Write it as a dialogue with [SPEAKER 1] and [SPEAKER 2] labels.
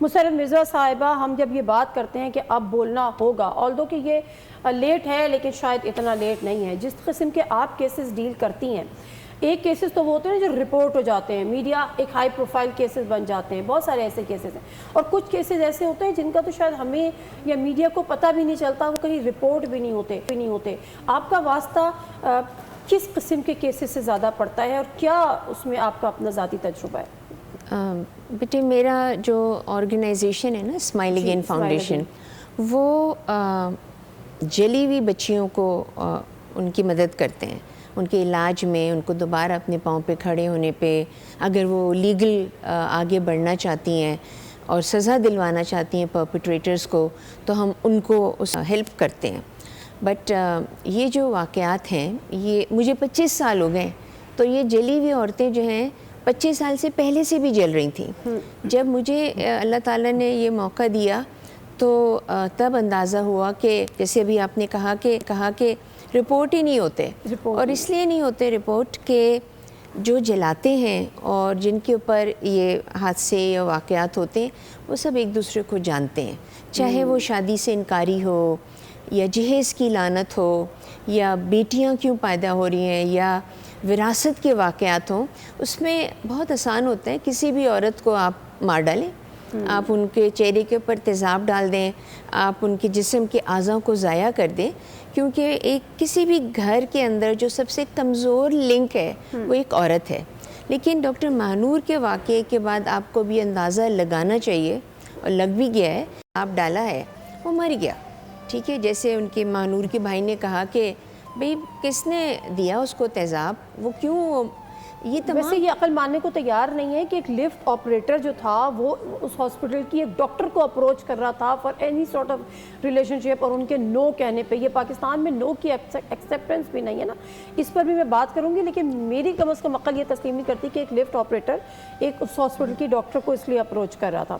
[SPEAKER 1] مسرت مرزا صاحبہ، ہم جب یہ بات کرتے ہیں کہ اب بولنا ہوگا، آلدو کہ یہ لیٹ ہے لیکن شاید اتنا لیٹ نہیں ہے، جس قسم کے آپ کیسز ڈیل کرتی ہیں، ایک کیسز تو وہ ہوتے ہیں جو رپورٹ ہو جاتے ہیں، میڈیا ایک ہائی پروفائل کیسز بن جاتے ہیں، بہت سارے ایسے کیسز ہیں، اور کچھ کیسز ایسے ہوتے ہیں جن کا تو شاید ہمیں یا میڈیا کو پتہ بھی نہیں چلتا، وہ کہیں رپورٹ بھی نہیں ہوتے۔ آپ کا واسطہ کس قسم کے کیسز سے زیادہ پڑتا ہے اور کیا اس میں آپ کا اپنا ذاتی تجربہ ہے؟
[SPEAKER 2] بیٹے میرا جو آرگنائزیشن ہے نا، اسمائل اگین فاؤنڈیشن، وہ جلی ہوئی بچیوں کو ان کی مدد کرتے ہیں، ان کے علاج میں، ان کو دوبارہ اپنے پاؤں پہ کھڑے ہونے پہ، اگر وہ لیگل آگے بڑھنا چاہتی ہیں اور سزا دلوانا چاہتی ہیں پرپیٹریٹرز کو، تو ہم ان کو اس ہیلپ کرتے ہیں۔ بٹ یہ جو واقعات ہیں، یہ مجھے 25 سال ہو گئے، تو یہ جلی ہوئی عورتیں جو ہیں 25 سال سے پہلے سے بھی جل رہی تھیں۔ جب مجھے اللہ تعالیٰ نے یہ موقع دیا تو تب اندازہ ہوا کہ جیسے ابھی آپ نے کہا کہ رپورٹ ہی نہیں ہوتے، اور اس لیے نہیں ہوتے رپورٹ کہ جو جلاتے ہیں اور جن کے اوپر یہ حادثے یا واقعات ہوتے ہیں، وہ سب ایک دوسرے کو جانتے ہیں، چاہے وہ شادی سے انکاری ہو، یا جہیز کی لعنت ہو، یا بیٹیاں کیوں پیدا ہو رہی ہیں، یا وراثت کے واقعات ہوں۔ اس میں بہت آسان ہوتا ہے، کسی بھی عورت کو آپ مار ڈالیں، آپ ان کے چہرے کے اوپر تیزاب ڈال دیں، آپ ان کے جسم کے اعضاء کو ضائع کر دیں، کیونکہ کسی بھی گھر کے اندر جو سب سے کمزور لنک ہے وہ ایک عورت ہے۔ لیکن ڈاکٹر ماہنور کے واقعے کے بعد آپ کو بھی اندازہ لگانا چاہیے، اور لگ بھی گیا ہے، آپ ڈالا ہے، وہ مر گیا، ٹھیک ہے۔ جیسے ان کے ماہنور کے بھائی نے کہا کہ بھئی کس نے دیا اس کو تیزاب، وہ کیوں، یہ تمام
[SPEAKER 1] ویسے یہ عقل ماننے کو تیار نہیں ہے کہ ایک لفٹ آپریٹر جو تھا وہ اس ہاسپٹل کی ایک ڈاکٹر کو اپروچ کر رہا تھا for any sort of relationship, اور ان کے نو کہنے پہ، یہ پاکستان میں نو کی ایکسیپٹنس بھی نہیں ہے نا، اس پر بھی میں بات کروں گی، لیکن میری کم از کم عقل یہ تسلیم نہیں کرتی کہ ایک لفٹ آپریٹر ایک اس ہاسپٹل کی ڈاکٹر کو اس لیے اپروچ کر رہا تھا۔